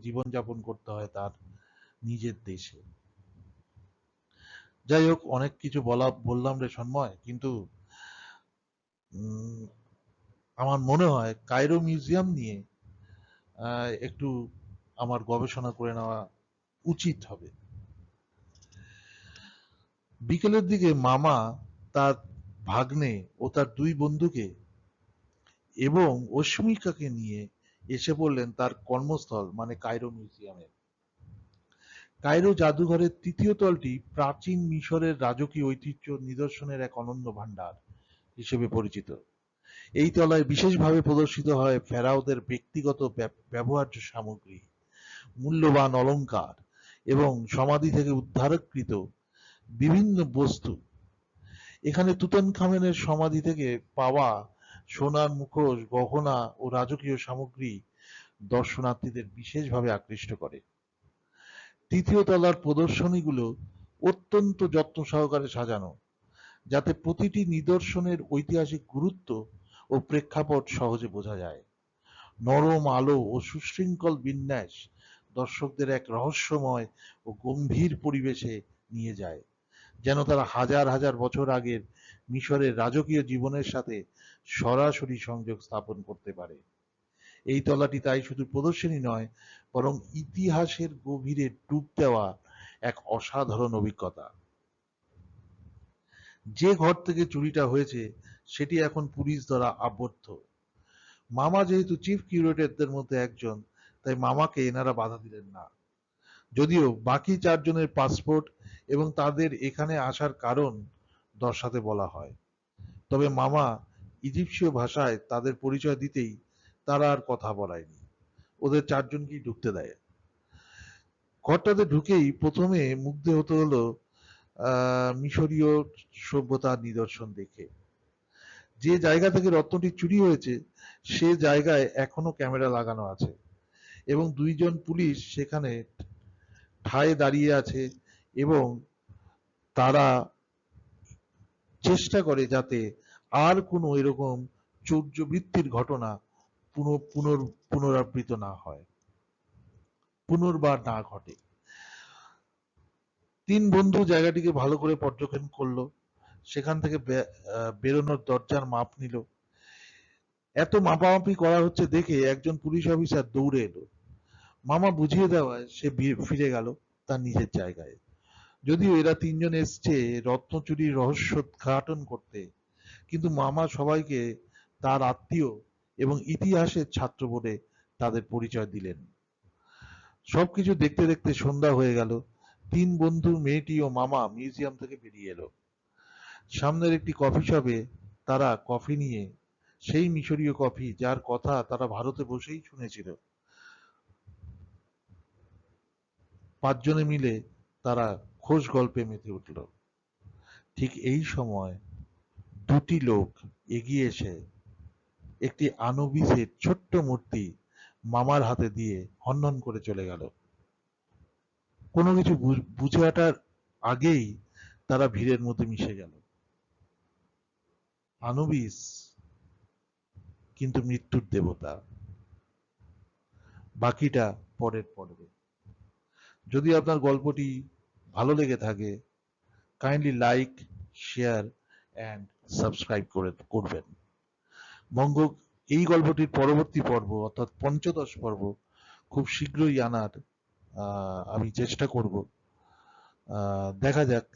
জীবনযাপন করতে হয় তার নিজের দেশে। যাই হোক, অনেক কিছু বললাম রে সন্ময়, কিন্তু উম, আমার মনে হয় কায়রো মিউজিয়াম নিয়ে একটু আমার গবেষণা করে নেওয়া উচিত হবে। বিকেলের দিকে মামা তার ভাগ্নে ও তার দুই বন্ধুকে এবং অস্মিকাকে নিয়ে এসে পড়লেন তার কর্মস্থল মানে কায়রো মিউজিয়ামে। কায়রো জাদুঘরের তৃতীয় তলটি প্রাচীন মিশরের রাজকীয় ঐতিহ্য নিদর্শনের এক অনন্য ভাণ্ডার হিসেবে পরিচিত। এই তলায় বিশেষভাবে প্রদর্শিত হয় ফেরাওদের ব্যক্তিগত ব্যবহার্য সামগ্রী, মূল্যবান অলংকার এবং সমাধি থেকে উদ্ধারকৃত বিভিন্ন বস্তু। এখানে তুতানখামেনের সমাধি থেকে পাওয়া সোনার মুখোশ, গহনা ও রাজকীয় সামগ্রী দর্শনার্থীদের বিশেষভাবে আকৃষ্ট করে। তৃতীয় তলার প্রদর্শনীগুলো অত্যন্ত যত্ন সহকারে সাজানো, যাতে প্রতিটি নিদর্শনের ঐতিহাসিক গুরুত্ব ও প্রেক্ষাপট সহজে বোঝা যায়। নরম আলো ও সুশৃঙ্খল বিন্যাস দর্শকদের এক রহস্যময় ও গম্ভীর পরিবেশে নিয়ে যায়, যেন তারা হাজার হাজার বছর আগের মিশরের রাজকীয় জীবনের সাথে সরাসরি সংযোগ স্থাপন করতে পারে। এই তলাটি তাই শুধু প্রদর্শনী নয়, বরং ইতিহাসের গভীরে ডুব দেওয়া এক অসাধারণ অভিজ্ঞতা। যে ঘর থেকে চুরিটা হয়েছে সেটি এখন পুলিশ দ্বারা আবদ্ধ। মামা যেহেতু চিফ কিউরেটরদের মধ্যে একজন, তাই মামাকে এনারা বাধা দিলেন না। যদিও বাকি চারজনের পাসপোর্ট এবং তাদের এখানে আসার কারণ দর্শাতে বলা হয়, তবে মামা ইজিপশীয় ভাষায় তাদের পরিচয় দিতেই তারা আর কথা বলায়নি, ওদের চারজনকেই ঢুকতে দেয়। ঘরটাতে ঢুকেই প্রথমে মুগ্ধ হতে হলো মিশরীয় সভ্যতার নিদর্শন দেখে। যে জায়গা থেকে রত্নটি চুরি হয়েছে সে জায়গায় এখনো ক্যামেরা লাগানো আছে এবং দুইজন পুলিশ সেখানে ঠায় দাঁড়িয়ে আছে এবং তারা চেষ্টা করে যাতে আর কোনো এরকম চৌর্যবৃত্তির ঘটনা পুনরাবৃত না হয়, পুনর্বার না ঘটে। তিন বন্ধু জায়গাটিকে ভালো করে পর্যবেক্ষণ করলো, সেখান থেকে বেরোনোর দরজার মাপ নিল। এত মাপামাপি করা হচ্ছে দেখে একজন পুলিশ অফিসার দৌড়ে এলো। মামা বুঝিয়ে দেওয়ায় সে ফিরে গেল তার নিজের জায়গায়। যদিও এরা তিনজন এসছে রত্ন চুরির রহস্য উদ্ঘাটন করতে, কিন্তু মামা সবাইকে তার আত্মীয় এবং ইতিহাসের ছাত্র বলে তাদের পরিচয় দিলেন। সবকিছু দেখতে দেখতে সন্ধ্যা হয়ে গেল। তিন বন্ধু, মেয়েটি ও মামা মিউজিয়াম থেকে বেরিয়ে এলো। সামনের একটি কফি শপে তারা কফি নিয়ে, সেই মিশরীয় কফি যার কথা তারা ভারতে বসেই শুনেছিল। পাঁচজনে মিলে তারা খোশ গল্পে মেতে উঠল। ঠিক এই সময় দুটি লোক এগিয়ে এসে একটি আনুবিসের ছোট্ট মূর্তি মামার হাতে দিয়ে হনহন করে চলে গেল। কোনো কিছু বুঝে ওঠার আগেই তারা ভিড়ের মধ্যে মিশে গেল। আনুবিস কিন্তু মৃত্যুর দেবতা। বাকিটা পরের পর্বে। যদি আপনার গল্পটি ভালো লেগে থাকে, kindly like, share and subscribe করবেন। এই গল্পটির পরবর্তী পর্ব অর্থাৎ পঞ্চদশ পর্ব খুব শীঘ্রই আনার আমি চেষ্টা করব। দেখা যাক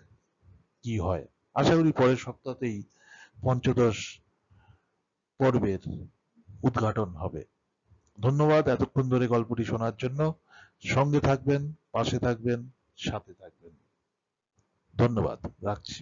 কি হয়। আশা করি পরের সপ্তাহতেই পঞ্চদশ পর্বের উদ্ঘাটন হবে। ধন্যবাদ এতক্ষণ ধরে গল্পটি শোনার জন্য। সঙ্গে থাকবেন, পাশে থাকবেন, সাথে থাকবেন। ধন্যবাদ, রাখছি।